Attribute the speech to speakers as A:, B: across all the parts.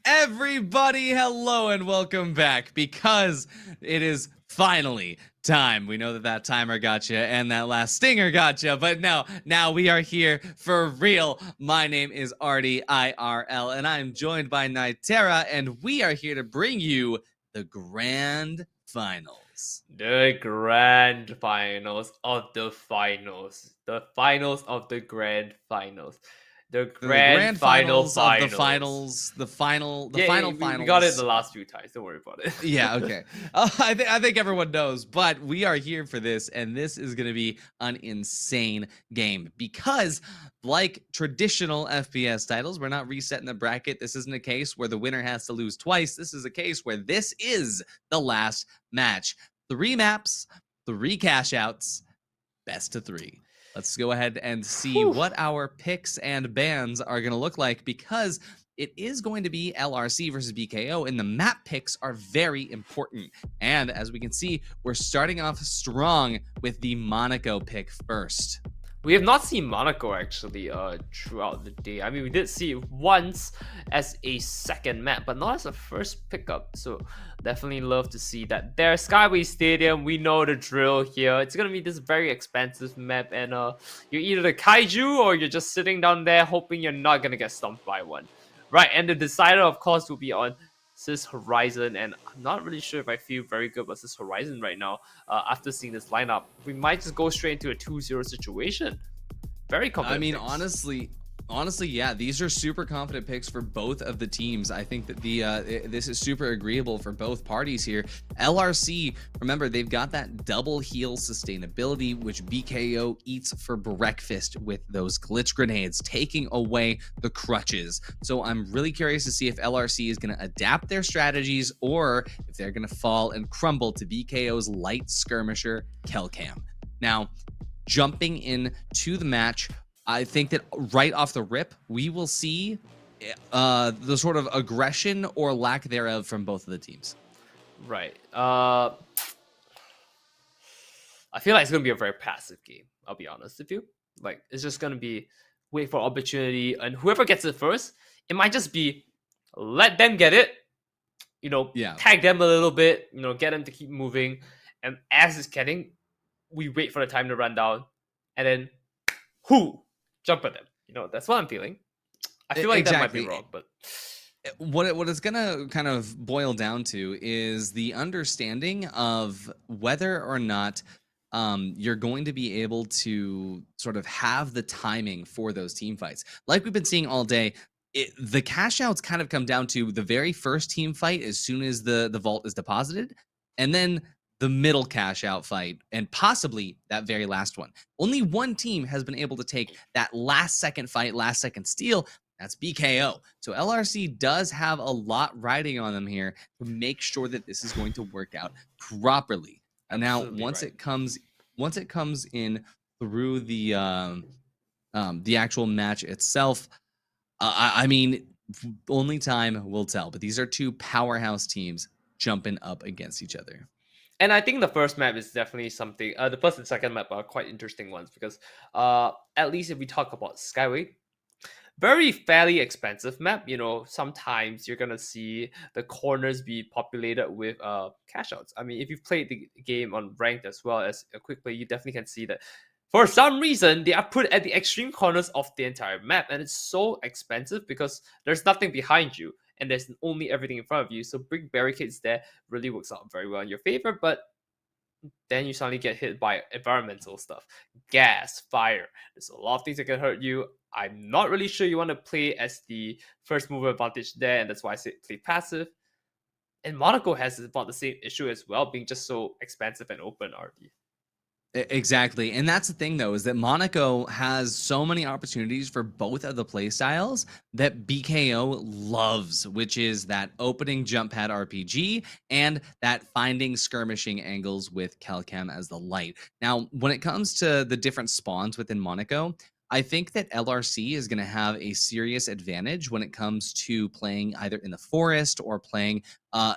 A: everybody. Hello and welcome back, because it is finally time. We know that timer got you and that last stinger got you, but now we are here for real. My name is Artie IRL, and I'm joined by Nitera, and we are here to bring you the grand finals.
B: The grand finals of the finals. The finals of the grand finals. The grand
A: finals of the
B: finals.
A: the final finals.
B: We got it the last few times. Don't worry about it.
A: Yeah, okay. I think everyone knows, but we are here for this, and this is going to be an insane game because, like traditional FPS titles, we're not resetting the bracket. This isn't a case where the winner has to lose twice. This is a case where this is the last match. 3 maps, 3 cash outs, best of 3. Let's go ahead and see what our picks and bans are going to look like, because it is going to be LRC versus BKO, and the map picks are very important. And as we can see, we're starting off strong with the Monaco pick first.
B: We have not seen Monaco actually throughout the day. I mean, we did see it once as a second map, but not as a first pickup. So definitely love to see that. There's Skyway Stadium. We know the drill here. It's gonna be this very expensive map, and you're either the kaiju or you're just sitting down there hoping you're not gonna get stumped by one. Right, and the decider, of course, will be on Sis Horizon, and I'm not really sure if I feel very good about Sis Horizon right now after seeing this lineup. We might just go straight into a 2-0 situation. Very confident.
A: I mean,
B: picks.
A: honestly, yeah, these are super confident picks for both of the teams. I think that this is super agreeable for both parties here. LRC, remember, they've got that double heal sustainability, which BKO eats for breakfast with those glitch grenades, taking away the crutches. So I'm really curious to see if LRC is going to adapt their strategies, or if they're going to fall and crumble to BKO's light skirmisher, Kelcam. Now, jumping into the match, I think that right off the rip, we will see the sort of aggression or lack thereof from both of the teams.
B: Right. I feel like it's going to be a very passive game. I'll be honest with you. Like, it's just going to be wait for opportunity, and whoever gets it first, it might just be let them get it, tag them a little bit, get them to keep moving. And as it's getting, we wait for the time to run down, and then jump at them. That's what I'm feeling. I feel like
A: exactly.
B: That might be wrong, but
A: what it's gonna kind of boil down to is the understanding of whether or not you're going to be able to sort of have the timing for those team fights. Like we've been seeing all day, the cash outs kind of come down to the very first team fight as soon as the vault is deposited, and then the middle cash out fight, and possibly that very last one. Only one team has been able to take that last second fight, last second steal. That's BKO. So LRC does have a lot riding on them here to make sure that this is going to work out properly. And now, once it comes in through the actual match itself, I mean, only time will tell. But these are 2 powerhouse teams jumping up against each other.
B: And I think the first map is definitely something. The first and second map are quite interesting ones, because at least if we talk about Skyway, very fairly expensive map. Sometimes you're gonna see the corners be populated with cash outs. I mean, if you've played the game on ranked as well as a quick play, you definitely can see that for some reason they are put at the extreme corners of the entire map, and it's so expensive because there's nothing behind you and there's only everything in front of you. So bring barricades there really works out very well in your favor, but then you suddenly get hit by environmental stuff, gas, fire. There's a lot of things that can hurt you. I'm not really sure you want to play as the first mover advantage there, and that's why I say play passive. And Monaco has about the same issue as well, being just so expensive and open already.
A: Exactly. And that's the thing, though, is that Monaco has so many opportunities for both of the playstyles that BKO loves, which is that opening jump pad RPG and that finding skirmishing angles with Kelcam as the light. Now, when it comes to the different spawns within Monaco, I think that LRC is going to have a serious advantage when it comes to playing either in the forest or playing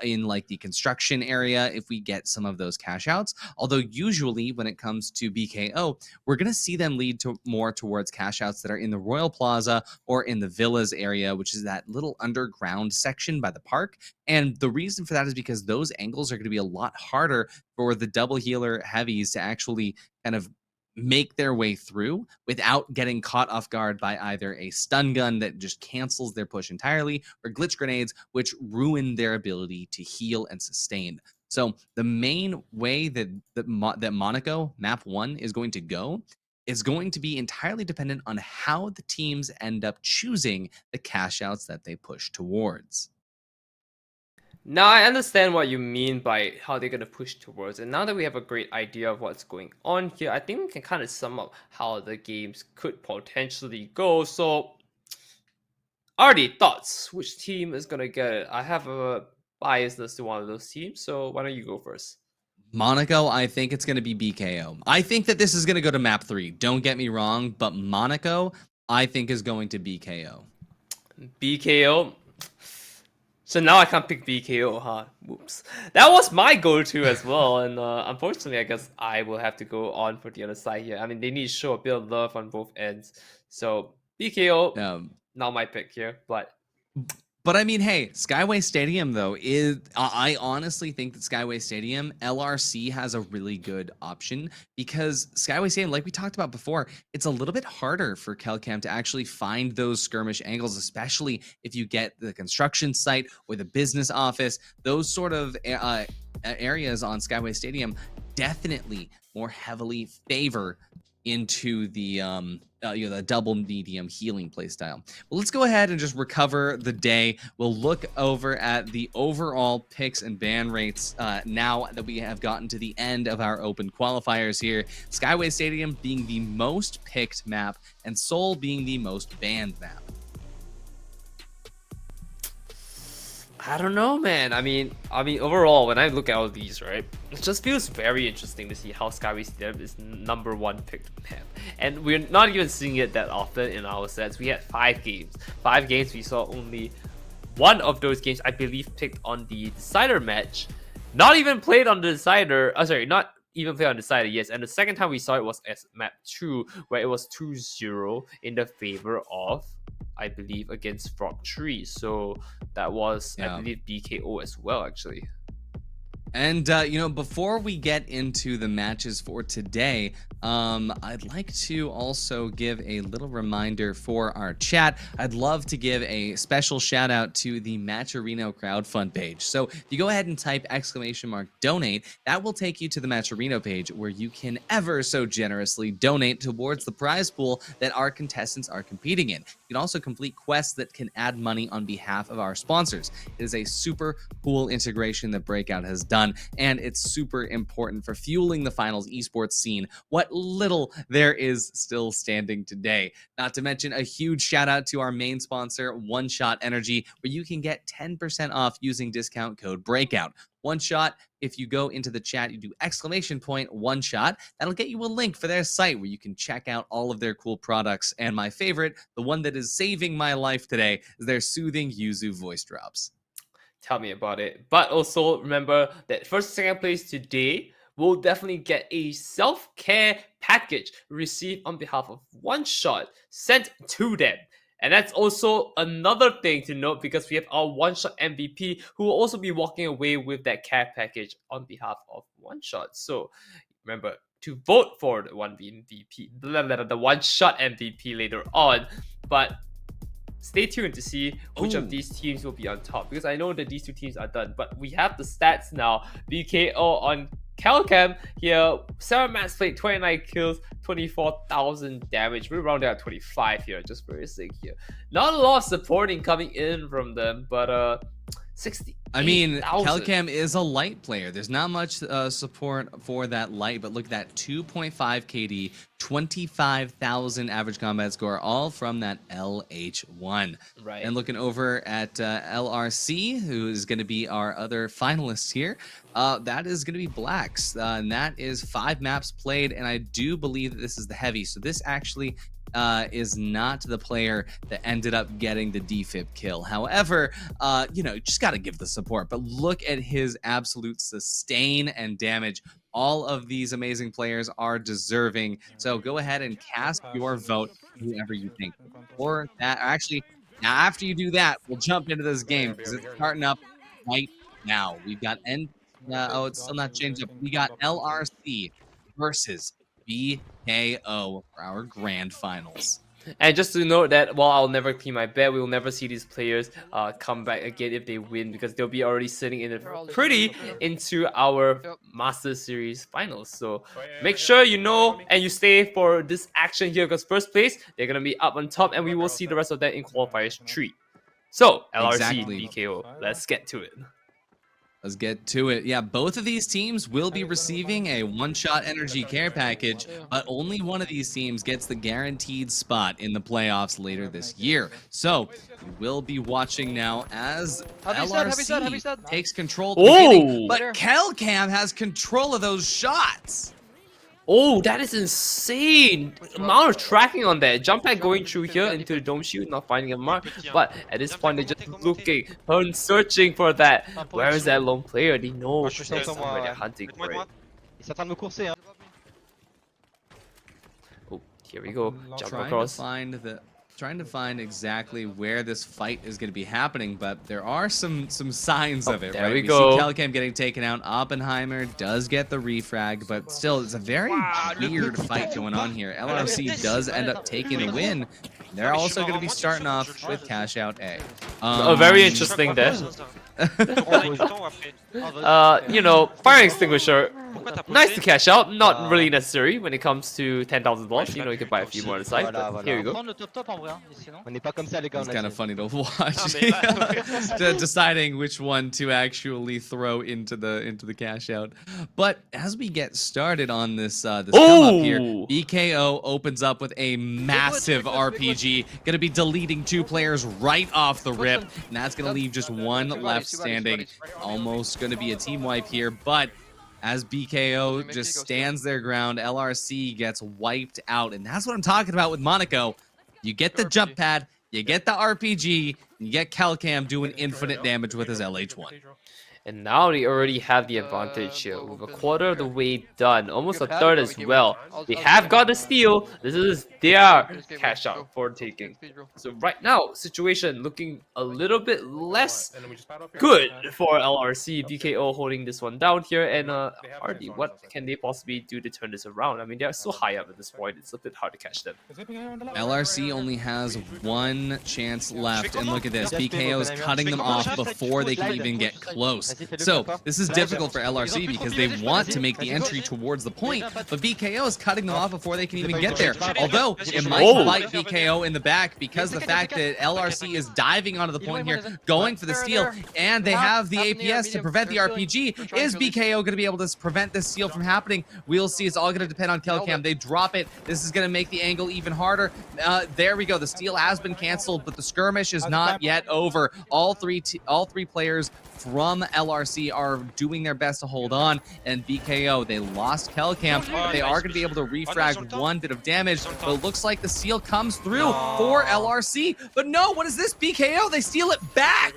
A: in like the construction area if we get some of those cash outs. Although usually when it comes to BKO, we're going to see them lead to more towards cash outs that are in the Royal Plaza or in the Villas area, which is that little underground section by the park. And the reason for that is because those angles are going to be a lot harder for the double healer heavies to actually kind of make their way through without getting caught off guard by either a stun gun that just cancels their push entirely or glitch grenades, which ruin their ability to heal and sustain. So the main way that Monaco map 1 is going to go is going to be entirely dependent on how the teams end up choosing the cash outs that they push towards.
B: Now I understand what you mean by how they're gonna push towards, and now that we have a great idea of what's going on here, I think we can kind of sum up how the games could potentially go. So, Artie, thoughts? Which team is gonna get it? I have a biasness to one of those teams, so why don't you go first?
A: Monaco, I think it's going to be BKO. I think that this is going to go to map 3. Don't get me wrong, but Monaco, I think is going to BKO.
B: BKO. So now I can't pick BKO, huh? Whoops. That was my go-to as well, and unfortunately, I guess I will have to go on for the other side here. I mean, they need to show a bit of love on both ends. So BKO, not my pick here, but
A: But I mean, hey, Skyway Stadium though is I honestly think that Skyway Stadium LRC has a really good option because Skyway Stadium, like we talked about before, it's a little bit harder for Kelcam to actually find those skirmish angles, especially if you get the construction site or the business office. Those sort of areas on Skyway Stadium definitely more heavily favor into the the double medium healing playstyle. Well, let's go ahead and just recover the day. We'll look over at the overall picks and ban rates now that we have gotten to the end of our open qualifiers here. Skyway Stadium being the most picked map and Seoul being the most banned map.
B: I don't know, man. I mean, overall, when I look at all these, right, it just feels very interesting to see how Skyway Stadium is #1 picked map, and we're not even seeing it that often in our sets. We had 5 games. 5 games. We saw only one of those games, I believe, picked on the decider match. Not even played on the decider. Sorry, not even played on the decider. Yes, and the second time we saw it was as map 2, where it was 2-0 in the favor of, I believe, against Frog Tree. So that was, I believe, BKO as well, actually.
A: And, before we get into the matches for today, I'd like to also give a little reminder for our chat. I'd love to give a special shout out to the Matcherino crowdfund page. So if you go ahead and type !donate, that will take you to the Matcherino page where you can ever so generously donate towards the prize pool that our contestants are competing in. You can also complete quests that can add money on behalf of our sponsors. It is a super cool integration that BREAKOUT has done, and it's super important for fueling the finals esports scene, what little there is still standing today. Not to mention a huge shout out to our main sponsor, One Shot Energy, where you can get 10% off using discount code BREAKOUT. One Shot, if you go into the chat, you do !One Shot, that'll get you a link for their site where you can check out all of their cool products. And my favorite, the one that is saving my life today, is their soothing Yuzu voice drops.
B: Tell me about it. But also remember that first and second place today will definitely get a self-care package received on behalf of One Shot sent to them. And that's also another thing to note because we have our One Shot MVP who will also be walking away with that care package on behalf of One Shot. So remember to vote for the One Shot MVP later on. But stay tuned to see which of these teams will be on top, because I know that these 2 teams are done, but we have the stats now. BKO on Kelcam here, 7 maps played, 29 kills, 24,000 damage. We're around there at 25 here, just for a sake here. Not a lot of supporting coming in from them, but 60.
A: I mean, Kelcam is a light player. There's not much support for that light, but look at that 2.5 KD, 25,000 average combat score, all from that LH1.
B: Right.
A: And looking over at LRC, who is going to be our other finalist here, that is going to be Blacks. And that is 5 maps played, and I do believe that this is the heavy. So this actually is not the player that ended up getting the defib kill. However, you know, just got to give the support. But look at his absolute sustain and damage. All of these amazing players are deserving. So go ahead and cast your vote whoever you think. Or that, actually, now after you do that, we'll jump into this game because it's starting up right now. We've got oh, it's still not changed up. We got LRC versus BKO for our grand finals.
B: And just to note that while I'll never clean my bed, we will never see these players come back again if they win, because they'll be already sitting in pretty into our Master Series finals. So make sure you know and you stay for this action here, because first place, they're going to be up on top, and we will see the rest of that in Qualifiers 3. So, LRC,
A: Exactly.
B: BKO, let's get to it.
A: Let's get to it. Yeah, both of these teams will be receiving a one-shot energy care package, but only one of these teams gets the guaranteed spot in the playoffs later this year. So we will be watching now as LRC takes control at the beginning, but Kelcam has control of those shots.
B: Oh, that is insane! Amount of tracking on that. Jump pad going through here into the dome shield, not finding a mark. But at this point, they're just looking and searching for that. Where is that lone player? They know somewhere they're hunting for it. Oh, here we go. Jump across.
A: Trying to find exactly where this fight is going to be happening, but there are some signs of it.
B: There
A: right?
B: we go.
A: See Kelcam getting taken out. Oppenheimer does get the refrag, but still, it's a very weird fight going on here. LRC does end up taking the win. They're also going to be starting off with cash out A.
B: Very interesting there. You know, fire extinguisher. Nice to cash out, not really necessary when it comes to 10,000 balls. You know, you can buy a few more on the side. But here we go.
A: It's kind of funny to watch. Deciding which one to actually throw into the cash out. But as we get started on this come up here, BKO opens up with a massive RPG. Gonna be deleting 2 players right off the rip, and that's gonna leave just one left standing. Almost gonna be a team wipe here, but as BKO just stands their ground, LRC gets wiped out. And that's what I'm talking about with Monaco. You get the jump pad, you get the RPG, and you get Kelcam doing infinite damage with his LH1.
B: And now they already have the advantage here, with a quarter of the way done, almost a third as well. They have got the steal. This is their cash out for taking. So right now, situation looking a little bit less good for LRC. BKO holding this one down here, and Hardy, what can they possibly do to turn this around? I mean, they're so high up at this point, it's a bit hard to catch them.
A: LRC only has one chance left, and look at this. BKO is cutting them off before they can even get close. So this is difficult for LRC because they want to make the entry towards the point, but BKO is cutting them off before they can even get there. Although it might bite BKO in the back because of the fact that LRC is diving onto the point here, going for the steal, and they have the APS to prevent the RPG. Is BKO going to be able to prevent this steal from happening? We'll see. It's all going to depend on Kelcam. They drop it. This is going to make the angle even harder. There we go. The steal has been canceled, but the skirmish is not yet over. All three players from LRC are doing their best to hold on, and BKO, they lost Kelcam, but they are going to be able to refrag one bit of damage, but it looks like the steal comes through for LRC, but no, what is this? BKO, they steal it back!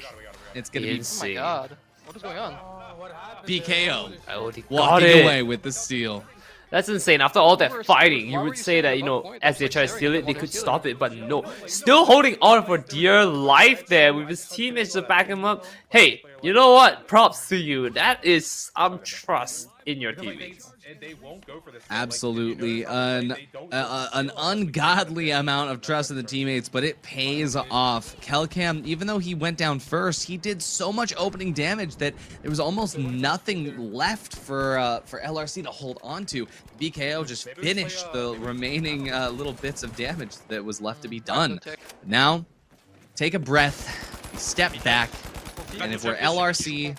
A: It's going to be
B: insane.
C: Oh my god, what is going on?
A: BKO
B: walking
A: away with the steal.
B: That's insane. After all that fighting, you would say that, you know, as they try to steal it, they could stop it, but no. Still holding on for dear life there with his teammates to back him up. Hey, you know what? Props to you. That is some trust in your teammates.
A: Absolutely. An ungodly amount of trust in the teammates, but it pays off. Kelcam, even though he went down first, he did so much opening damage that there was almost nothing left for LRC to hold on to. BKO just finished the remaining little bits of damage that was left to be done. Now, take a breath, step back, And if we're LRC,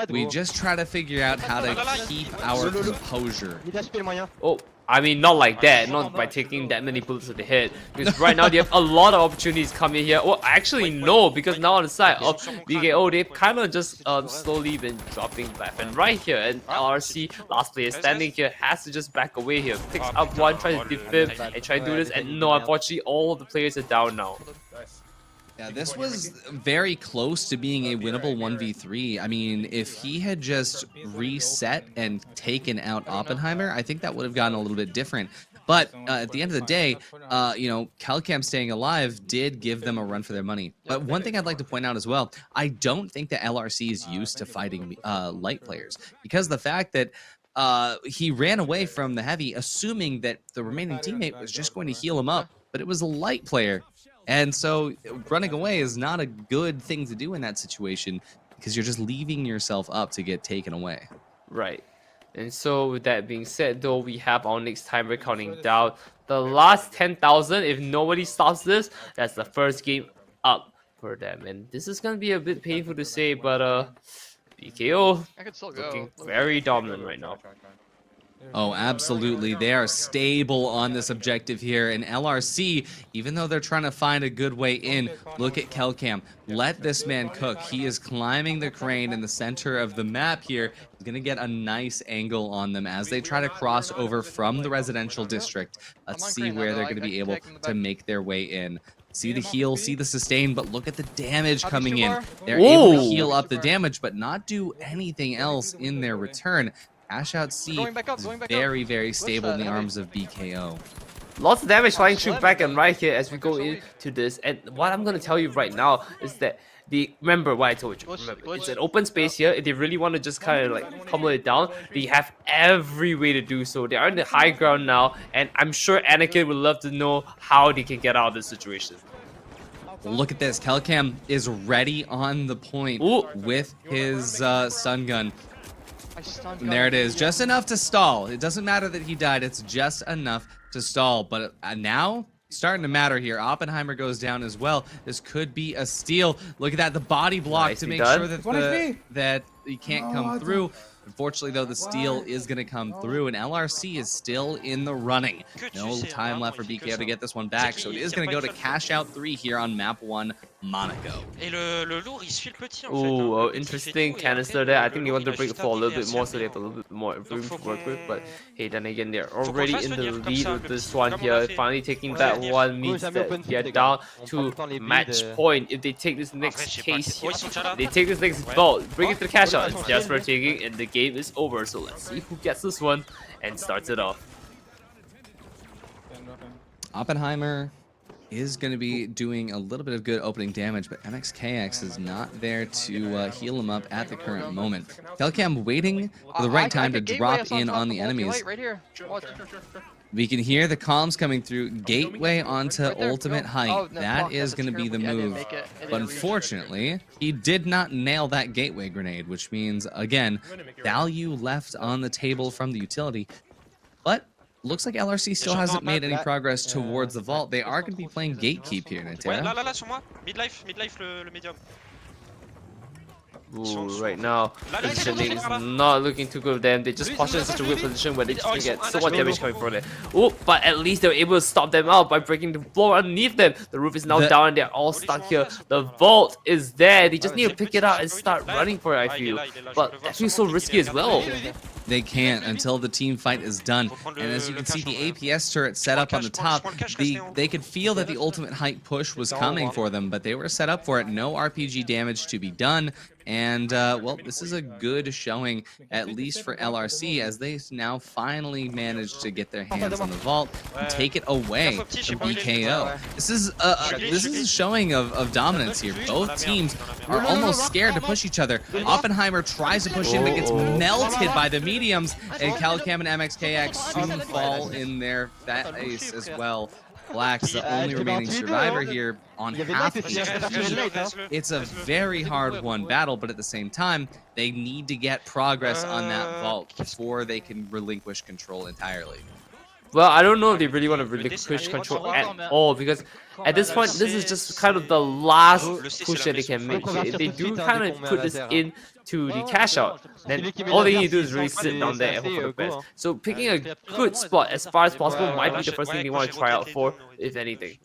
A: we just try to figure out how to keep our composure.
B: Oh, I mean, not like that, not by taking that many bullets to the head. Because right now they have a lot of opportunities coming here. Well, actually, no, because now on the side of BKO, they've kind of just slowly been dropping left and right here. And LRC, last player standing here, has to just back away here. Picks up one, tries to defib, and try to do this. And no, unfortunately, all of the players are down now.
A: Yeah, this was very close to being a winnable 1v3. I mean, if he had just reset and taken out Oppenheimer, I think that would have gotten a little bit different. But at the end of the day, you know, Calcam staying alive did give them a run for their money. But one thing I'd like to point out as well, I don't think that LRC is used to fighting light players, because the fact that he ran away from the heavy, assuming that the remaining teammate was just going to heal him up, but it was a light player. And so running away is not a good thing to do in that situation, because you're just leaving yourself up to get taken away.
B: Right. And so with that being said, though, we have our next timer counting down. The last 10,000, if nobody stops this, that's the first game up for them. And this is going to be a bit painful to say, but BKO looking very dominant right now.
A: Oh, absolutely. They are stable on this objective here. And LRC, even though they're trying to find a good way in, look at Kelcam. Let this man cook. He is climbing the crane in the center of the map here. He's going to get a nice angle on them as they try to cross over from the residential district. Let's see where they're going to be able to make their way in. See the heal, see the sustain, but look at the damage coming in. They're able to heal up the damage, but not do anything else in their return. Cash Out C is very, very stable in the arms of BKO.
B: Lots of damage flying through back and right here as we go into this. And what I'm going to tell you right now is that remember what I told you. Remember, it's an open space here. If they really want to just kind of like pummel it down, they have every way to do so. They are in the high ground now, and I'm sure Anakin would love to know how they can get out of this situation.
A: Look at this. Kelcam is ready on the point with his stun gun. And there it is, just enough to stall. It doesn't matter that he died, it's just enough to stall. But now, starting to matter here. Oppenheimer goes down as well. This could be a steal. Look at that, the body block to make sure that that he can't come through. Unfortunately, though, the steal is going to come through, and LRC is still in the running. No time left for BKO to get this one back, so it is going to go to Cash Out 3 here on map 1, Monaco.
B: Ooh, interesting canister there. I think they want to break for a little bit more, so they have a little bit more room to work with. But hey, then again, they're already in the lead with this one here. Finally taking that one means that they're down to match point. If they take this next case here, they take this next vault, bring it to the Cash Out. It's just for taking, and the game is over. So let's see who gets this one and starts it off.
A: Oppenheimer is going to be doing a little bit of good opening damage, but MXKX is not there to heal him up at the current moment. Kelcam waiting for the right time to drop in on the enemies. We can hear the comms coming through. Gateway onto ultimate height. That is going to be the move. But unfortunately, he did not nail that gateway grenade, which means, again, value left on the table from the utility. But looks like LRC still hasn't made any progress towards the vault. They are going to be playing gatekeep here, Natera.
B: Ooh, right now, positioning is not looking too good with them. They just posture in such a weird position where they just get so much damage coming from it. Oh, but at least they were able to stop them out by breaking the floor underneath them. The roof is now down and they're all stuck here. The vault is there. They just need to pick it up and start running for it, I feel. But that feels so risky as well.
A: They can't until the team fight is done. And as you can see, the APS turret set up on the top, they could feel that the ultimate height push was coming for them, but they were set up for it. No RPG damage to be done. And, well, this is a good showing, at least for LRC, as they now finally managed to get their hands on the vault and take it away from BKO. This is a showing of dominance here. Both teams are almost scared to push each other. Oppenheimer tries to push in, but gets melted by the mediums, and Calcam and MXKX soon fall in their face as well. Black's the only remaining survivor here on half HP. It's a very hard won battle, but at the same time, they need to get progress on that vault before they can relinquish control entirely.
B: Well, I don't know if they really want to
C: Le D, c'est la
B: relinquish
C: droite,
B: control
C: droite.
B: at all, because at this point, this is just kind of the last
C: Le C,
B: push
C: c'est
B: that
C: la
B: they can
C: maison
B: make.
C: forte.
B: If they do
D: Convertir
B: kind
D: tout de
B: of
D: suite, hein,
B: put
D: dès qu'on
B: this
D: met à la
B: into the
D: Ouais,
B: cash
D: c'est
B: out,
D: bon.
B: then
D: Celui qui met
B: all
D: la
B: they
D: bière,
B: need to do is
D: s'il
B: really
D: sent
B: sit down
D: c'est
B: there and hope
D: assez
B: for the
D: go,
B: best.
D: hein.
B: So picking a
D: Parce qu'il y a
B: good
D: vraiment
B: spot as far as possible
D: Ouais,
B: might
D: ouais.
B: be the first thing they
C: Quand
B: want
C: j'ai
B: to try
C: rotate
B: out
C: les deux,
B: for,
C: on aurait
B: if
C: dit
B: anything.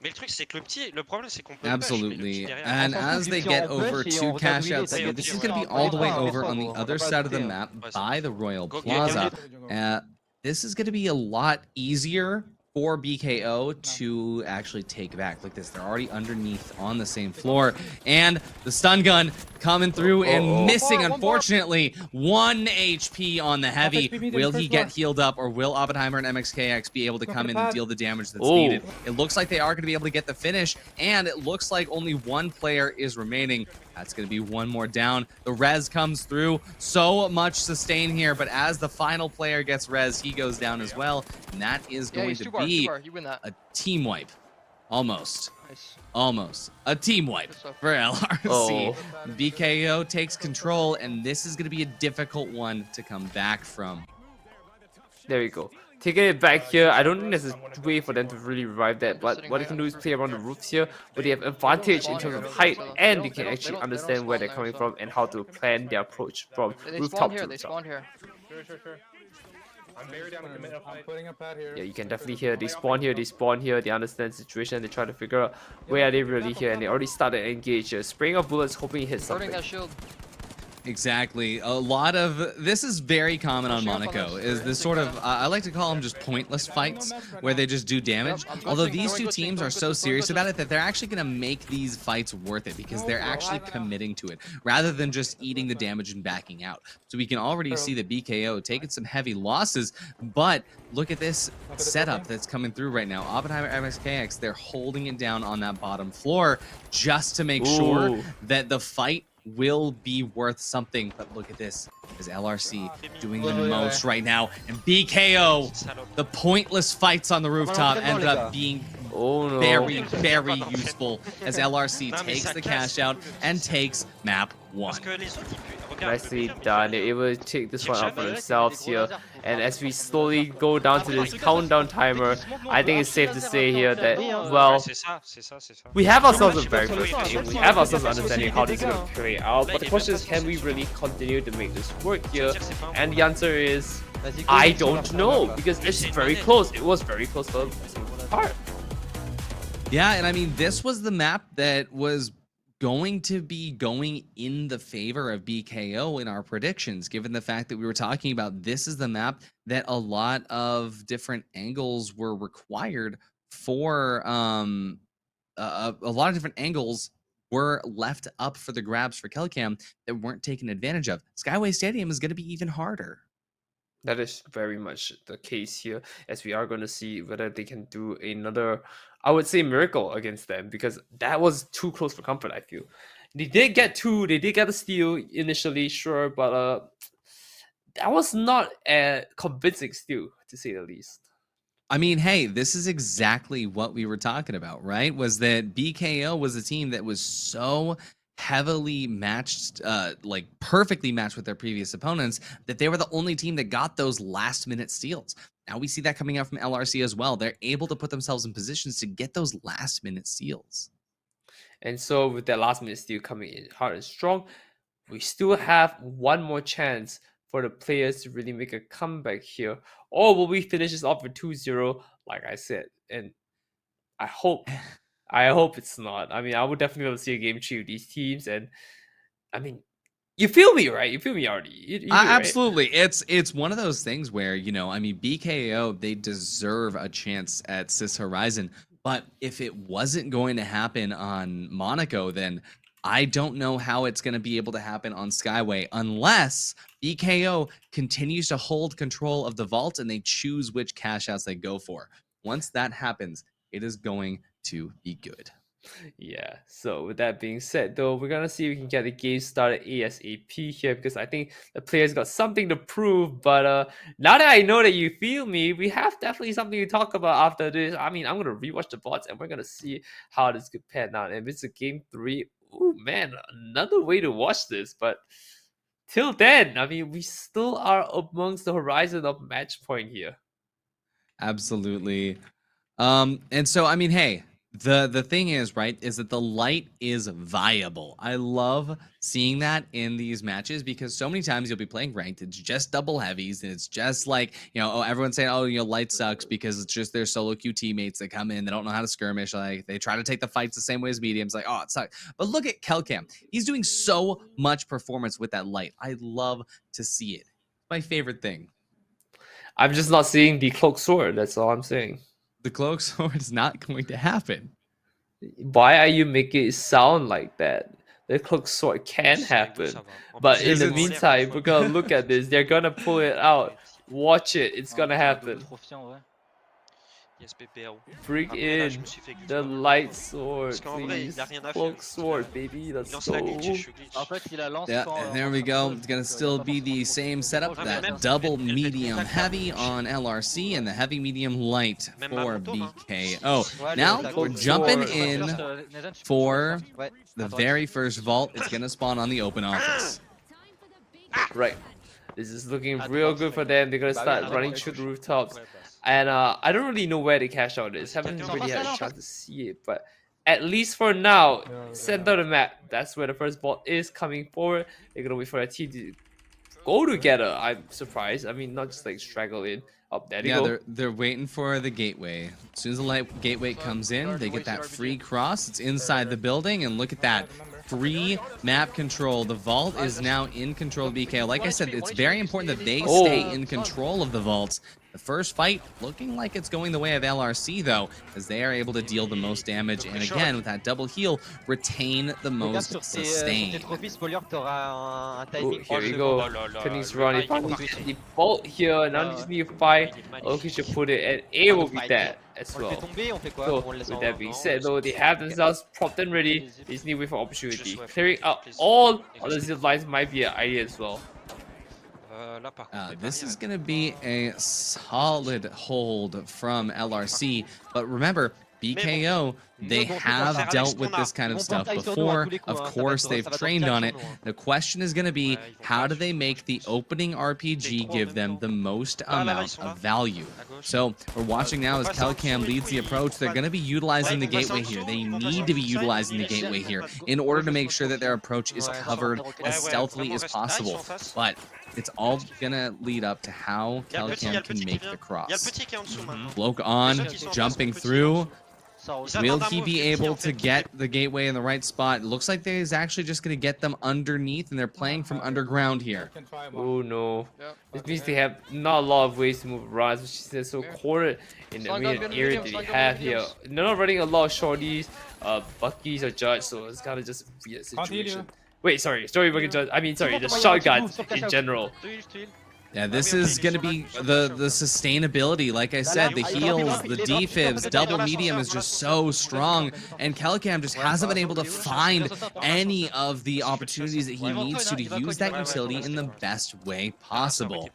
C: Mais le truc, c'est que le petit, le problème, c'est qu'on peut push, mais le
A: Absolutely.
C: petit derrière.
A: And
D: On s'en fout
A: as
D: du
A: they
D: petit,
A: get
D: on push
A: over
D: et
A: to
D: on regarde
A: cash
D: où il est,
A: outs
D: t'as
A: here,
D: vu.
A: this is
C: Ok,
A: going to
C: ouais.
A: be all the way
D: On
A: over
D: perçoit,
A: on the
D: gros. On
A: other
D: va pas
A: side of the
D: douter, hein.
A: map
C: Ouais, c'est
A: by the Royal
C: Go,
A: Plaza.
C: go,
A: This is going to be a lot easier for BKO to actually take back. Like this, they're already underneath on the same floor, and the stun gun coming through and missing, unfortunately. 1 HP on the heavy. Will he get healed up, or will Oppenheimer and MXKX be able to come in and deal the damage that's needed? It looks like they are going to be able to get the finish, and it looks like only one player is remaining. That's going to be one more down. The res comes through. So much sustain here, but as the final player gets res, he goes down as well. And that is going to be a team wipe. Almost.
E: Nice.
A: Almost. A team wipe for LRC. BKO takes control, and this is going to be a difficult one to come back from.
B: There you go. Taking it back here, I don't think there's a way for them to really revive that, but what they can do is play around the roofs here, where they have advantage in terms of height, and they can actually understand where they're coming from and how to plan their approach from rooftop to
E: They
B: rooftop.
E: spawn here.
F: Sure. I'm buried down in the middle. I'm putting a pad here.
B: Yeah, you can definitely hear they spawn here, they understand the situation, they try to figure out where are they really here, and they already started to engage here. Spraying up bullets, hoping he hits
E: Burning
B: something.
E: that shield.
A: Exactly. A lot of this is very common on Monaco. Is this sort of I like to call them just pointless fights where they just do damage. Although these two teams are so serious about it that they're actually going to make these fights worth it because they're actually committing to it rather than just eating the damage and backing out. So we can already see the BKO taking some heavy losses, but look at this setup that's coming through right now. Oppenheimer MXKX, they're holding it down on that bottom floor just to make sure that the fight will be worth something. But look at this, is LRC doing the most right now, and BKO, the pointless fights on the rooftop ended up being very, very useful as LRC takes the cash out and takes map 1.
B: Nicely done. They're able to take this one out for themselves here. And as we slowly go down to this countdown timer, I think it's safe to say here that, well, we have ourselves a very first game. We have ourselves understanding how this is going to play out. But the question is, can we really continue to make this work here? And the answer is, I don't know, because it's very close. It was very close for the most part.
A: Yeah, and I mean, this was the map that was going to be going in the favor of BKO in our predictions, given the fact that we were talking about this is the map that a lot of different angles were required for. A lot of different angles were left up for the grabs for Kelcam that weren't taken advantage of. Skyway Stadium is going to be even harder.
B: That is very much the case here, as we are going to see whether they can do another, I would say, miracle against them, because that was too close for comfort, I feel. They did get a steal initially, sure, but that was not a convincing steal, to say the least.
A: I mean, hey, this is exactly what we were talking about, right? Was that BKO was a team that was so heavily matched, like perfectly matched with their previous opponents, that they were the only team that got those last minute steals. Now we see that coming out from LRC as well. They're able to put themselves in positions to get those last minute steals.
B: And so with that last minute steal coming in hard and strong, we still have one more chance for the players to really make a comeback here. Or will we finish this off with 2-0, like I said? And I hope it's not. I mean, I would definitely love to see a game 3 of these teams. And I mean, you feel me, right? You feel me already. You do,
A: absolutely. Right? It's one of those things where, you know, I mean, BKO, they deserve a chance at Cis Horizon. But if it wasn't going to happen on Monaco, then I don't know how it's going to be able to happen on Skyway unless BKO continues to hold control of the vault and they choose which cash outs they go for. Once that happens, it is going to be good.
B: Yeah, so with that being said, though, we're gonna see if we can get the game started ASAP here, because I think the players got something to prove. But now that I know that you feel me, we have definitely something to talk about after this. I mean, I'm gonna rewatch the VODs and we're gonna see how this could pan out. And if it's a game 3, oh man, another way to watch this. But till then, I mean, we still are amongst the horizon of match point here.
A: Absolutely. And so I mean, hey, the thing is, right, is that the light is viable. I love seeing that in these matches because so many times you'll be playing ranked, it's just double heavies, and it's just like, oh, everyone's saying, oh, light sucks because it's just their solo queue teammates that come in, they don't know how to skirmish, like they try to take the fights the same way as mediums, like, oh, it sucks. But look at Kelcam. He's doing so much performance with that light. I love to see it. My favorite thing.
B: I'm just not seeing the cloak sword. That's all I'm saying.
A: The cloak sword is not going to happen.
B: Why are you making it sound like that? The cloak sword can happen, but in the meantime, we're gonna look at this. They're gonna pull it out. Watch it. It's gonna happen.
C: Yes, BKO.
B: Bring in the light sword, please. Cloak sword, baby. Let's go.
A: Yeah, and there we go. It's gonna still be the same setup. That double medium heavy on LRC and the heavy medium light for BKO. Now we're jumping in for the very first vault. It's gonna spawn on the open office.
B: Right. This is looking real good for them. They're gonna start running through the rooftops. And I don't really know where they cash out this. Haven't really had a chance to see it, but at least for now, center of the map. That's where the first ball is coming forward. They're gonna wait for a team to go together. I'm surprised. I mean, not just like straggle in. Oh, there they go.
A: They're waiting for the gateway. As soon as the light gateway comes in, they get that free cross. It's inside the building, and look at that. Free map control. The vault is now in control of BKO. Like I said, it's very important that they stay in control of the vaults. The first fight looking like it's going the way of LRC, though, as they are able to deal the most damage, and again, with that double heal, retain the most sustain.
B: Here we go. Phoenix run. The bolt here, and now just need to fight. Okay, should put it, and A will be dead as well. So, with that being said, though, they have themselves propped and ready. They just need to wait for opportunity. Clearing out all of the zip lines might be an idea as well.
A: This is going to be a solid hold from LRC, but remember, BKO, they have dealt with this kind of stuff before. Of course, they've trained on it. The question is going to be, how do they make the opening RPG give them the most amount of value? So we're watching now as Kelcam leads the approach. They're going to be utilizing the gateway here. They need to be utilizing the gateway here in order to make sure that their approach is covered as stealthily as possible. But it's all going to lead up to how Kelcam can make the cross. Bloke on, jumping through. Will he be able to get the gateway in the right spot? It looks like he's actually just going to get them underneath, and they're playing from underground here.
B: Oh no. This means they have not a lot of ways to move around, especially since they're so cornered in the main area that they have here. They're not running a lot of shorties, Buckies, or Judge, so it's kind of just a weird situation. Wait, sorry, Storybook and Judge. I mean, sorry, the shotguns in general.
A: Yeah, this is going to be the sustainability. Like I said, the heals, the defibs, double medium is just so strong. And Kelcam just hasn't been able to find any of the opportunities that he needs to use that utility in the best way possible.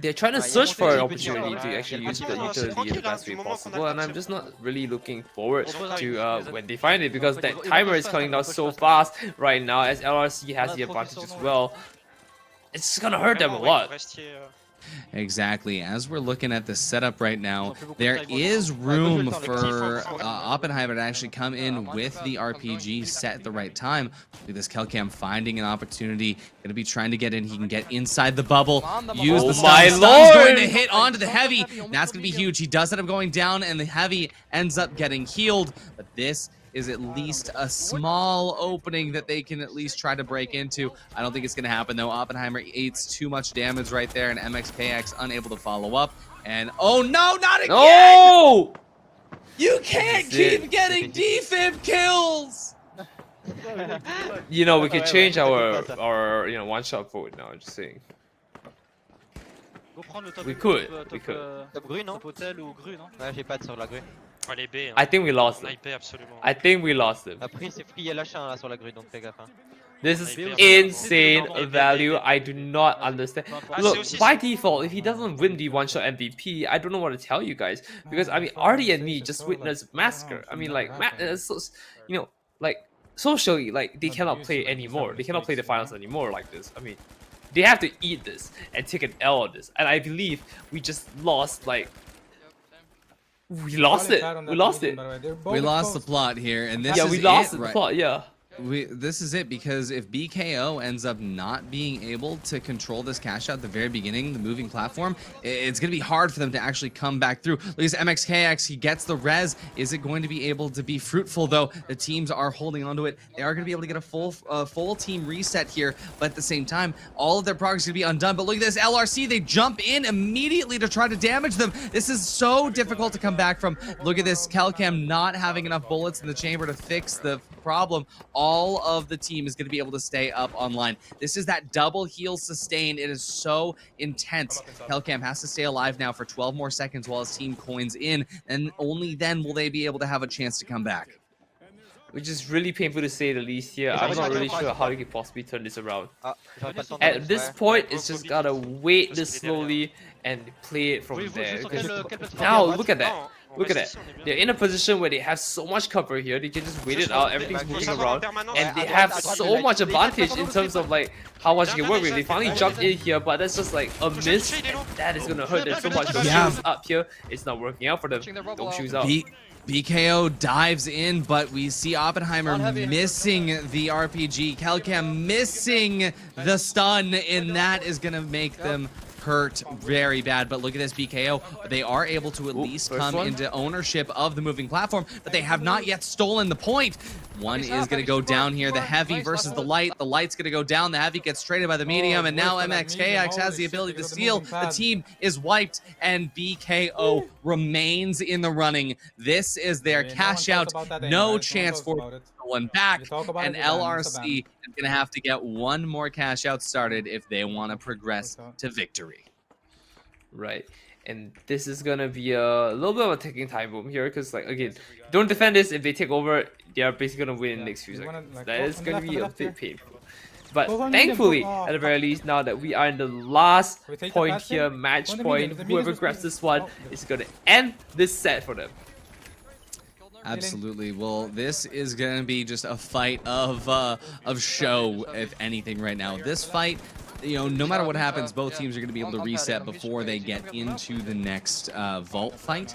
B: They're trying to search for an opportunity to actually use the utility in the best way possible, and I'm just not really looking forward to when they find it, because that timer is coming down so fast right now, as LRC has the advantage as well. It's gonna hurt them a lot.
A: Exactly. As we're looking at the setup right now, there is room for Oppenheimer to actually come in with the RPG set at the right time. Look at this Kelcam finding an opportunity. Going to be trying to get in. He can get inside the bubble. Use the stun. The stun's going to hit onto the heavy. That's going to be huge. He does end up going down, and the heavy ends up getting healed. But this is at least a small opening that they can at least try to break into. I don't think it's going to happen, though. Oppenheimer eats too much damage right there, and MXKX unable to follow up. And, oh no, not again!
B: No!
A: You can't keep getting defib kills!
B: You know, we could change our one-shot forward now, I'm just saying. We could. I think we lost them. I think we lost them. This is insane value. I do not understand. Look, by default, if he doesn't win the one-shot MVP, I don't know what to tell you guys. Because, I mean, Artie and me just witnessed massacre. I mean, like, you know, like, socially, like, they cannot play anymore. They cannot play the finals anymore like this. I mean, they have to eat this and take an L on this. And I believe we just lost, like, We lost it. We lost it.
A: We lost the plot here, and this
B: Yeah,
A: is
B: we lost
A: it,
B: the
A: right?
B: plot. Yeah.
A: This is it, because if BKO ends up not being able to control this cash out at the very beginning, the moving platform, it's going to be hard for them to actually come back through. Look at MXKX, he gets the res. Is it going to be able to be fruitful, though? The teams are holding onto it. They are going to be able to get a full team reset here, but at the same time, all of their progress is going to be undone. But look at this LRC, they jump in immediately to try to damage them. This is so difficult to come back from. Look at this, Calcam not having enough bullets in the chamber to fix the problem. All of the team is going to be able to stay up online. This is that double heal sustain. It is so intense. Calcam has to stay alive now for 12 more seconds while his team coins in, and only then will they be able to have a chance to come back.
B: Which is really painful to say the least here. I'm not really sure how you can possibly turn this around. At this point, it's just gotta wait this slowly and play it from there. Because now, look at that. Look at that. They're in a position where they have so much cover here. They can just wait it out. Everything's moving around. And they have so much advantage in terms of like how much you can work with. They finally jumped in here, but that's just like a miss. And that is gonna hurt them so much. No shoes up here. It's not working out for them. No shoes out.
A: BKO dives in, but we see Oppenheimer missing the RPG. Calcam missing the stun, and that is gonna make them hurt very bad. But look at this, BKO, they are able to at least come into ownership of the moving platform, but they have not yet stolen the point. One is going to go down here, the heavy versus the light. The light's going to go down, the heavy gets traded by the medium, and now MXKX has the ability to steal. The team is wiped, and BKO remains in the running. This is their cash out. No chance for one back, and LRC is going to have to get one more cash out started if they want to progress to victory.
B: Right. And this is gonna be a little bit of a ticking time bomb here, because like again, don't defend this. If they take over, they are basically gonna win in the next few seconds. That is gonna be a bit painful. But thankfully, at the very least, now that we are in the last point here, match point, whoever grabs this one is gonna end this set for them.
A: Absolutely. Well, this is going to be just a fight of show, if anything, right now. This fight, you know, no matter what happens, both teams are going to be able to reset before they get into the next vault fight.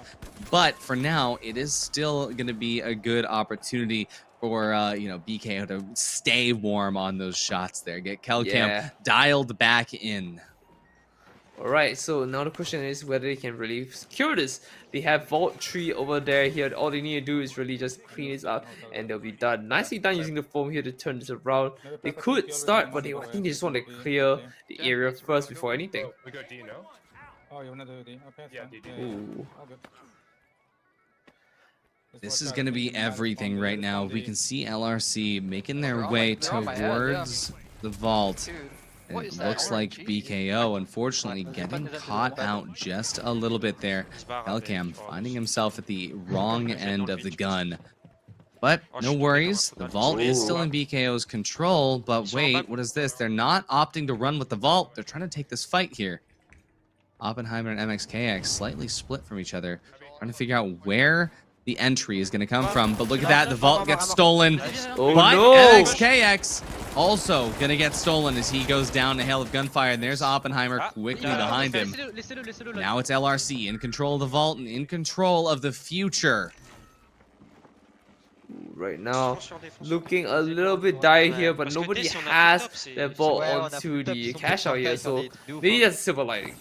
A: But for now, it is still going to be a good opportunity for you know, BKO to stay warm on those shots there. Get Calcam dialed back in.
B: Alright, so now the question is whether they can really secure this. They have Vault 3 over there here. All they need to do is really just clean this out and they'll be done. Nicely done using the foam here to turn this around. They could start, but I think they just want to clear the area first before anything.
F: We go D now?
D: Oh, you wanna do D? Okay,
F: Yeah,
D: fine.
F: D.
B: Ooh.
D: All good.
A: This is going to be everything right now. We can see LRC making their way towards the vault. It looks like BKO, unfortunately, getting caught out just a little bit there. Calcam finding himself at the wrong end of the gun. But no worries, the vault is still in BKO's control. But wait, what is this? They're not opting to run with the vault. They're trying to take this fight here. Oppenheimer and MXKX slightly split from each other, trying to figure out where the entry is going to come from. But look at that, the vault gets stolen.
B: Oh,
A: but
B: no.
A: MXKX also going to get stolen as he goes down a hail of gunfire. And there's Oppenheimer quickly behind him. Now it's LRC in control of the vault and in control of the future.
B: Right now, looking a little bit dire here, but nobody has their vault onto the cash out here, so maybe that's a silver lining.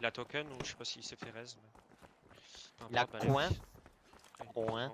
C: La token, ou je sais pas s'il s'est fait res.
E: La coin. Coin.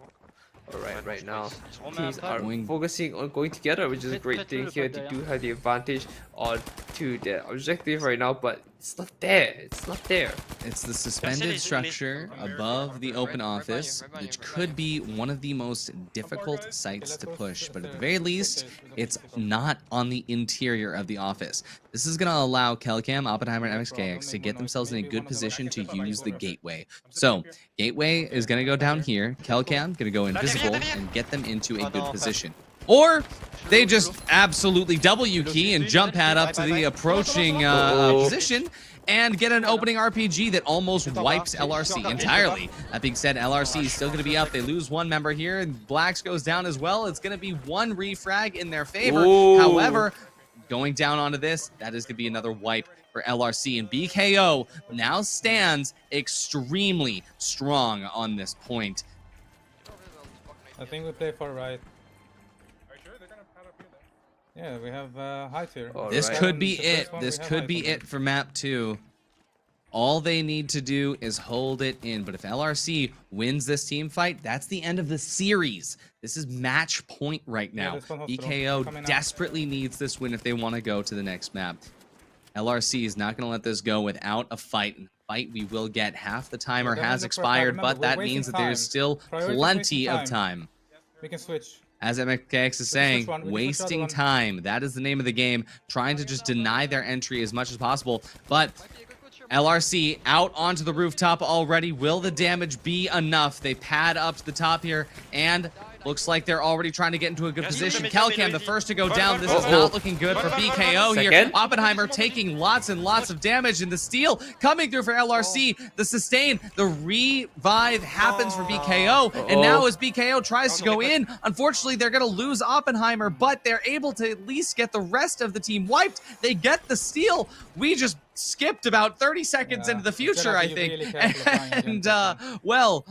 B: Alright, right now, teams are focusing on going together, which is a great thing here. They do have the advantage on to their objective right now, but it's not there. It's not there.
A: It's the suspended structure above the open office, which could be one of the most difficult sites to push, but at the very least, it's not on the interior of the office. This is going to allow Calcam, Oppenheimer, and MXKX to get themselves in a good position to use the gateway. So, gateway is going to go down here. Calcam going to go invisible and get them into a good position. Or they just absolutely W key and jump pad up to the approaching position and get an opening RPG that almost wipes LRC entirely. That being said, LRC is still going to be up. They lose one member here, and Blacks goes down as well. It's going to be one refrag in their favor.
B: Ooh.
A: However, going down onto this, that is going to be another wipe for LRC, and BKO now stands extremely strong on this point.
D: I think we play for right.
F: Are you sure they're gonna pad up here then?
D: Yeah, we have height here.
B: All
A: This
B: right.
A: could be
D: The first
A: it.
D: one,
A: This
D: we have
A: could
D: height
A: be
D: on them.
A: it for map 2. All they need to do is hold it in. But if LRC wins this team fight, that's the end of the series. This is match point right
D: Yeah,
A: now.
D: this one hospital.
A: BKO
D: Coming out.
A: desperately needs this win if they want to go to the next map. LRC is not going to let this go without a fight. And fight we will get. Half the timer
D: definitely
A: has
D: look for a fight.
A: expired,
D: Remember,
A: but
D: we're
A: that
D: wasting
A: means that there's
D: time.
A: still
D: Priority is
A: plenty
D: wasting
A: of time.
D: We can switch.
A: As MXKX is saying,
D: one, we can switch the other
A: wasting
D: one.
A: time. That is the name of the game. Trying to just deny their entry as much as possible. But LRC out onto the rooftop already. Will the damage be enough? They pad up to the top here, and looks like they're already trying to get into a good position. Kelcam, the first to go down. This is not looking good for BKO here.
B: Second.
A: Oppenheimer taking lots and lots of damage, and the steal coming through for LRC. The sustain, the revive happens for BKO, and now as BKO tries to go in, unfortunately they're going to lose Oppenheimer, but they're able to at least get the rest of the team wiped. They get the steal. We just skipped about 30 seconds into the
D: it's gonna
A: future, I
D: be
A: think.
D: really careful of trying against
A: And, well,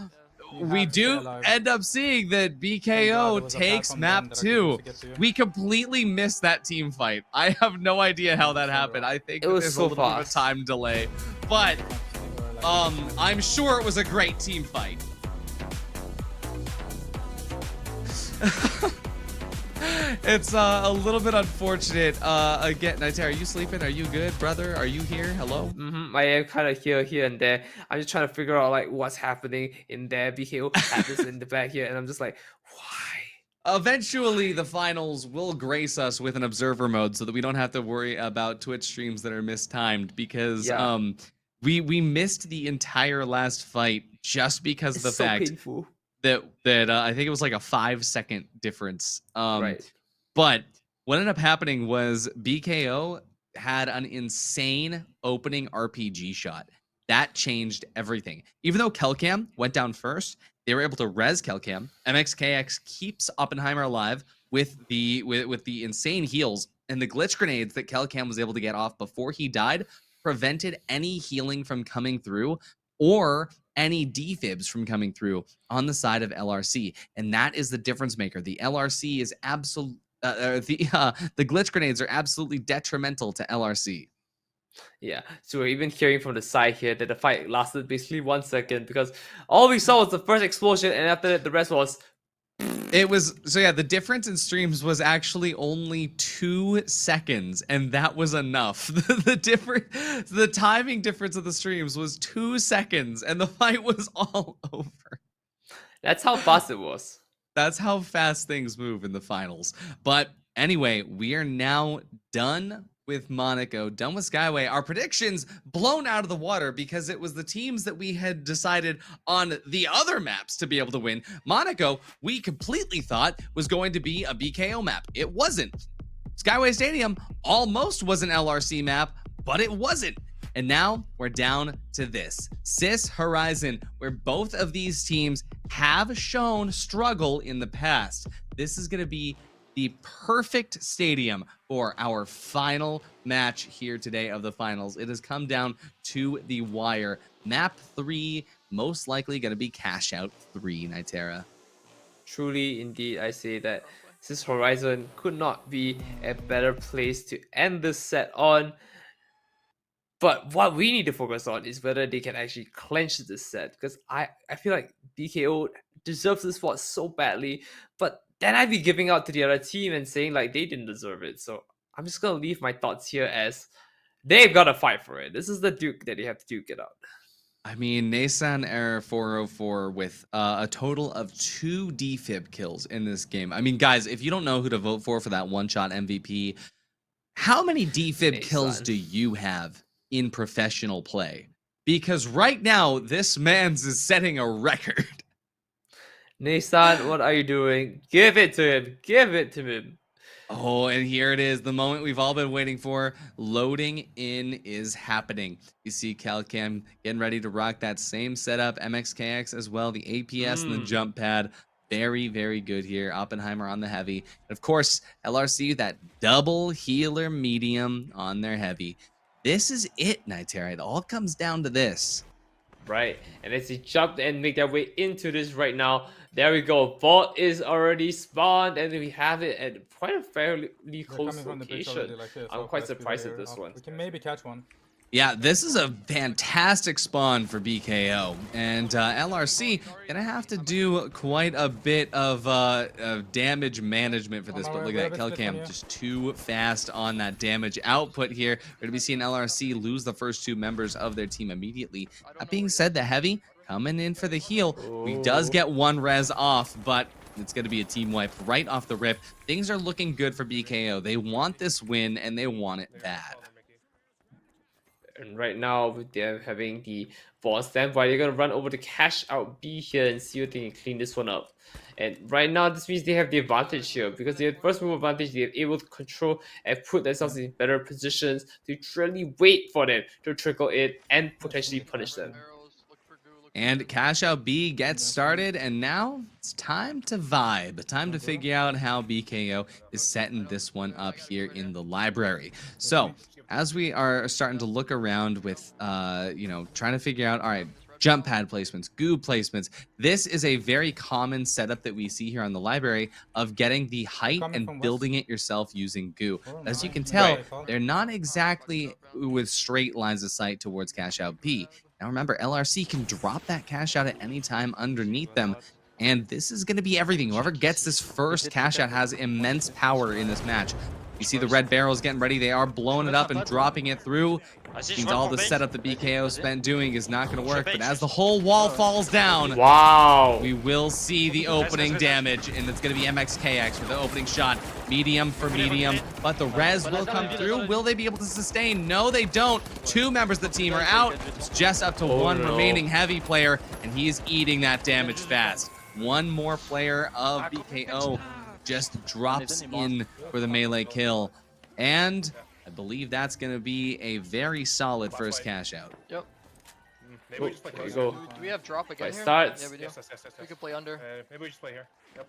D: You
A: we
D: have to stay
A: do
D: alive.
A: end up seeing that
D: Thank God there
A: BKO
D: was a
A: takes
D: platform
A: map
D: down that I couldn't
A: 2.
D: get to you.
A: We completely missed that team fight. I have no idea how that
D: so
A: happened.
D: wrong.
A: I think
B: It
A: that
B: was
A: there's
B: so
A: a little bit of a
B: fast.
A: time delay. But I'm sure it was a great team fight. It's a little bit unfortunate. Again, Nitera, are you sleeping? Are you good, brother? Are you here? Hello?
B: I am kind of here and there. I'm just trying to figure out like what's happening in there. BKO had this in the back here, and I'm just like, why?
A: Eventually, the finals will grace us with an observer mode so that we don't have to worry about Twitch streams that are mistimed, because
B: Yeah.
A: we missed the entire last fight just because of the
B: It's so
A: fact
B: painful.
A: that I think it was like a 5-second difference.
B: Right.
A: But what ended up happening was BKO had an insane opening RPG shot. That changed everything. Even though Kelcam went down first, they were able to res Kelcam. MXKX keeps Oppenheimer alive with the insane heals, and the glitch grenades that Kelcam was able to get off before he died prevented any healing from coming through or any defibs from coming through on the side of LRC. And that is the difference maker. The LRC is absolutely the glitch grenades are absolutely detrimental to LRC.
B: Yeah, so we're even hearing from the side here that the fight lasted basically 1 second, because all we saw was the first explosion, and after that the rest was
A: It was so yeah, the difference in streams was actually only 2 seconds, and that was enough. The timing difference of the streams was 2 seconds, and the fight was all over.
B: that's how fast it was.
A: That's how fast things move in the finals. But anyway, we are now done with Monaco, done with Skyway. Our predictions blown out of the water because it was the teams that we had decided on the other maps to be able to win. Monaco, we completely thought was going to be a BKO map. It wasn't. Skyway Stadium almost was an LRC map, but it wasn't. And now we're down to this. Sis Horizon, where both of these teams have shown struggle in the past. This is going to be the perfect stadium for our final match here today of the finals. It has come down to the wire. Map 3, most likely going to be Cash Out 3, Nitera.
B: Truly, indeed, I say that this Horizon could not be a better place to end this set on. But what we need to focus on is whether they can actually clinch this set, because I feel like BKO deserves this spot so badly, but then I'd be giving out to the other team and saying like they didn't deserve it. So I'm just gonna leave my thoughts here as they've got to fight for it. This is the Duke that they have to duke it out.
A: I mean, Nasan Error 404 with a total of 2 defib kills in this game. I mean, guys, if you don't know who to vote for that one-shot MVP, how many defib kills do you have in professional play? Because right now, this man's is setting a record.
B: Nasan, what are you doing? Give it to him. Give it to him.
A: Oh, and here it is, the moment we've all been waiting for. Loading in is happening. You see Calcam getting ready to rock that same setup. MXKX as well, the APS and the jump pad. Very, very good here. Oppenheimer on the heavy. And of course, LRC, that double healer medium on their heavy. This is it, Nightera. It all comes down to this.
B: Right, and as they jump and make their way into this right now, there we go. Vault is already spawned, and we have it at quite a fairly
D: They're
B: close
D: coming from the bridge
B: location.
D: already like this.
B: I'm
D: Off
B: quite
D: left speed
B: surprised at
D: here.
B: this
D: Off-
B: one.
D: We can maybe catch one.
A: Yeah, this is a fantastic spawn for BKO, and LRC gonna have to do quite a bit of damage management for this. But look at that, Kelcam just too fast on that damage output here. We're gonna be seeing LRC lose the first 2 members of their team immediately. That being said, the Heavy coming in for the heal. He does get 1 res off, but it's going to be a team wipe right off the rip. Things are looking good for BKO. They want this win, and they want it bad.
B: And right now, with them having the ball standby, they're gonna run over to cash out B here and see if they can clean this one up. And right now, this means they have the advantage here because they have first move advantage. They're able to control and put themselves in better positions to truly wait for them to trickle in and potentially punish them.
A: And Cash Out B gets started, and now it's time to vibe. Time to figure out how BKO is setting this one up here in the library. So, as we are starting to look around with, trying to figure out, all right, jump pad placements, goo placements. This is a very common setup that we see here on the library of getting the height and building it yourself using goo. As you can tell, they're not exactly with straight lines of sight towards Cash Out B. Now remember, LRC can drop that cash out at any time underneath them, and this is going to be everything. Whoever gets this first cash out has immense power in this match. You see the red barrels getting ready. They are blowing it up and dropping it through. Means all the setup that BKO spent doing is not going to work, but as the whole wall falls down,
B: wow,
A: we will see the opening damage, and it's going to be MXKX for the opening shot. Medium for medium, but the res will come through. Will they be able to sustain? No, they don't. 2 members of the team are out. It's just up to 1 remaining Heavy player, and he's eating that damage fast. 1 more player of BKO just drops in for the melee kill, and I believe that's going to be a very solid first cash out.
G: Yep.
F: Maybe we just play
B: There we
F: close.
B: go.
G: Do we have drop again here?
B: Starts.
G: Yeah, we do.
F: Yes.
G: We could play under.
F: Maybe we just play here. Yep.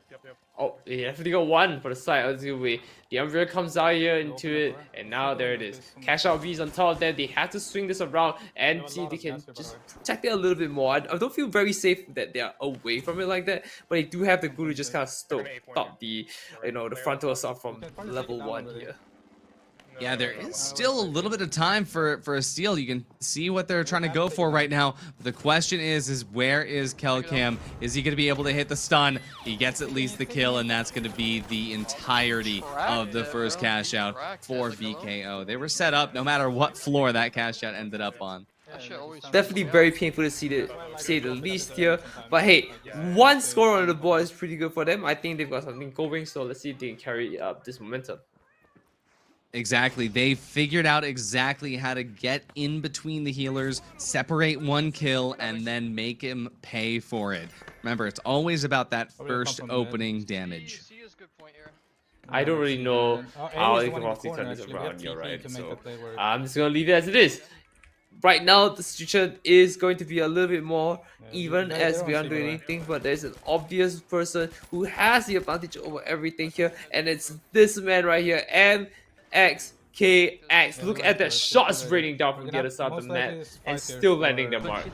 B: Oh, they definitely got 1 for the side. Let's see wait. The Umbrella comes out here into it, and now there it is. Cash Out B's on top of that. They have to swing this around and see if they can just protect it a little bit more. I don't feel very safe that they're away from it like that, but they do have the glue to just kind of stop the, the frontal assault from level 1 here.
A: Yeah, there is still a little bit of time for a steal. You can see what they're trying to go for right now. The question is where is Kelcam? Is he going to be able to hit the stun? He gets at least the kill, and that's going to be the entirety of the first cash out for BKO. They were set up no matter what floor that cash out ended up on.
B: Definitely very painful to see the say the least here. But hey, 1 score on the board is pretty good for them. I think they've got something going, so let's see if they can carry up this momentum.
A: Exactly. They figured out exactly how to get in between the healers, separate 1 kill, and then make him pay for it. Remember, it's always about that first opening damage.
B: I don't really know how they can possibly turn this around. You're right. So I'm just gonna leave it as it is. Right now, the situation is going to be a little bit more even as we aren't doing anything, but there's an obvious person who has the advantage over everything here, and it's this man right here, MXKX. Look at that shots raining down from the other side of the map and still landing the mark.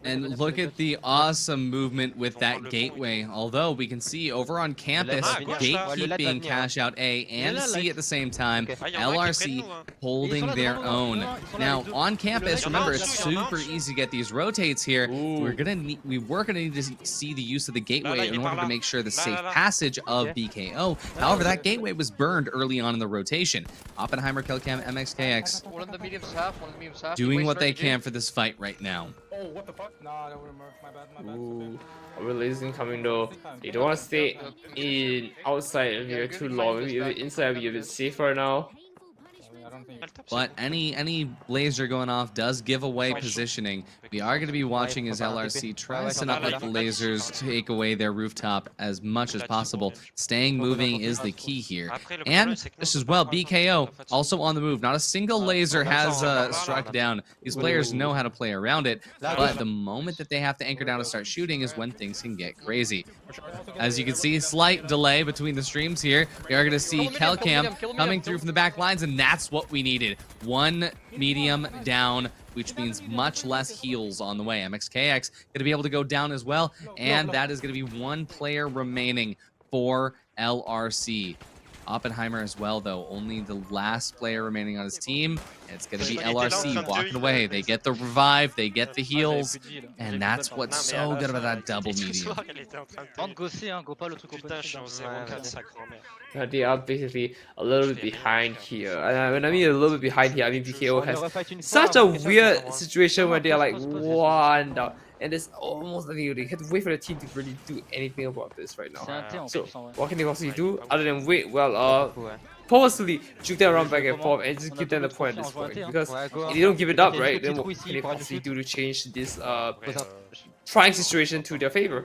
A: And look at the awesome movement with that gateway. Although we can see over on campus, gatekeeping cash out A and C at the same time. LRC holding their own. Now on campus, remember it's super easy to get these rotates here. We were gonna need to see the use of the gateway in order to make sure the safe passage of BKO. However, that gateway was burned early on in the rotation. Oppenheimer, Kelcam, MXKX
G: One of the mediums half, one of the mediums half.
A: doing what they can for this fight right now.
F: Oh, what the fuck?
D: No, I don't remember. My bad.
B: Ooh, release incoming though. They don't want to stay in outside of here too long. Maybe a bit inside, be a bit safer now.
A: But any laser going off does give away positioning. We are going to be watching as LRC tries to not let the lasers take away their rooftop as much as possible. Staying moving is the key here. And this as well, BKO also on the move. Not a single laser has struck down. These players know how to play around it, but the moment that they have to anchor down and start shooting is when things can get crazy. As you can see, slight delay between the streams here. We are going to see Kelcam coming through from the back lines, and that's what we needed. One medium down, which means much less heals on the way. MXKX going to be able to go down as well, and that is going to be one player remaining for LRC. Oppenheimer as well, though. Only the last player remaining on his team. And it's going to be LRC walking away. They get the revive, they get the heals, and that's what's so good about that double medium.
B: They are basically a little bit behind here. And when I mean a little bit behind here, I mean BKO has such a weird situation where they are like one down. And it's almost nothing. They have to wait for the team to really do anything about this right now. So, what can they possibly do other than wait? Well, purposely juke them around back and forth and just give them the point at this point. Because if they don't give it up, right, then what can they possibly do to change this trying situation to their favor?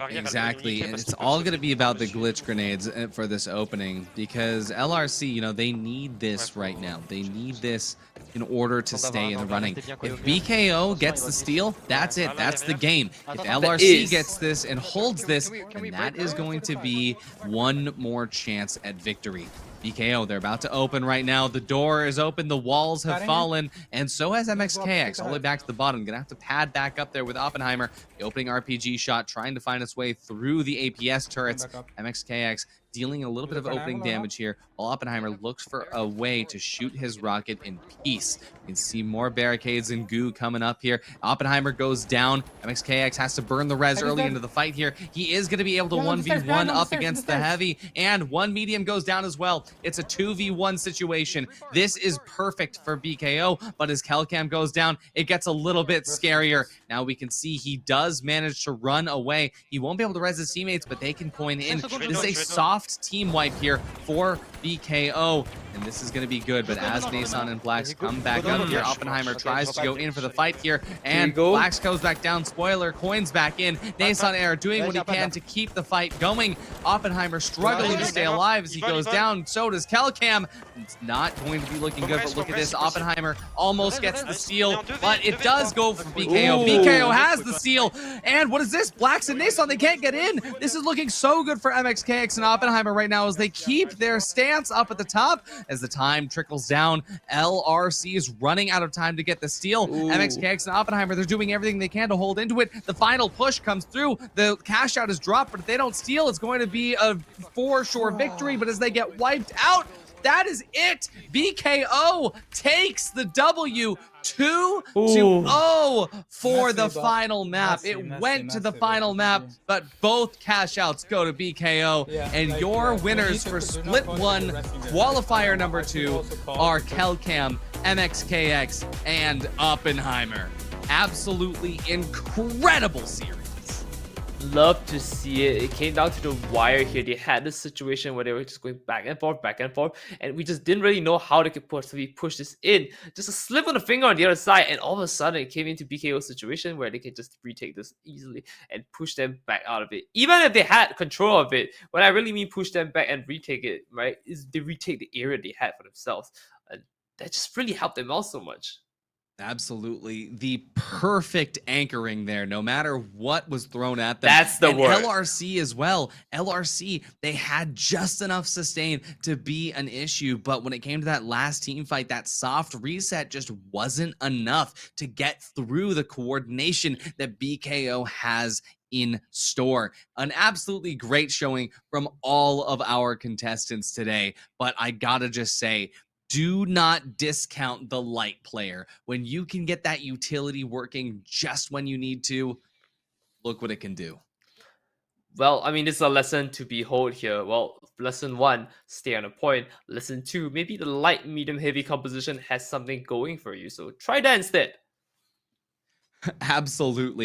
A: Exactly, and it's all going to be about the glitch grenades for this opening, because LRC, you know, they need this right now. They need this in order to stay in the running. If BKO gets the steal, that's it. That's the game. If LRC gets this and holds this, then that is going to be one more chance at victory. BKO, they're about to open right now. The door is open, the walls have fallen, and so has MXKX, all the way back to the bottom. Gonna have to pad back up there with Oppenheimer. The opening RPG shot, trying to find its way through the APS turrets. MXKX dealing a little bit of opening damage here, while Oppenheimer looks for a way to shoot his rocket in peace. You can see more barricades and goo coming up here. Oppenheimer goes down. MXKX has to burn the res early into the fight here. He is going to be able to 1v1 up against the heavy, and one medium goes down as well. It's a 2v1 situation. This is perfect for BKO, but as Kelcam goes down, it gets a little bit scarier. Now we can see he does manage to run away. He won't be able to res his teammates, but they can coin in. This is a soft team wipe here for BKO, and this is going to be good. But as Nason and Blacks come back up here, Oppenheimer tries to go in for the fight here, and Blacks goes back down. Spoiler, coins back in. Nason Air doing what he can to keep the fight going. Oppenheimer struggling to stay alive as he goes down. So does Kelcam. It's not going to be looking good, but look at this. Oppenheimer almost gets the steal, but it does go for BKO. BKO has the steal, and what is this? Blacks and Nason, they can't get in. This is looking so good for MXKX and Oppenheimer right now as they keep their stance up at the top. As the time trickles down, LRC is running out of time to get the steal. MXKX and Oppenheimer, they're doing everything they can to hold into it. The final push comes through. The cash out is dropped, but if they don't steal, it's going to be a for sure victory. But as they get wiped out, that is it. BKO takes the W, 2-0 for the final map. It went to the final map, but both cash outs go to BKO. And your winners for Split 1 Qualifier number 2 are Kelcam, MXKX, and Oppenheimer. Absolutely incredible series.
B: Love to see it. It came down to the wire here. They had this situation where they were just going back and forth, and we just didn't really know how they could possibly push this in. Just a slip of the finger on the other side, and all of a sudden it came into BKO's situation where they could just retake this easily and push them back out of it. Even if they had control of it, what I really mean push them back and retake it, right, is they retake the area they had for themselves. And that just really helped them out so much.
A: Absolutely. The perfect anchoring there, no matter what was thrown at them.
B: That's the word.
A: LRC as well. LRC, they had just enough sustain to be an issue, but when it came to that last team fight, that soft reset just wasn't enough to get through the coordination that BKO has in store. An absolutely great showing from all of our contestants today, but I gotta just say, do not discount the light player. When you can get that utility working just when you need to, look what it can do.
B: Well, I mean, this is a lesson to behold here. Well, lesson 1, stay on a point. Lesson 2, maybe the light, medium, heavy composition has something going for you. So try that instead.
A: Absolutely.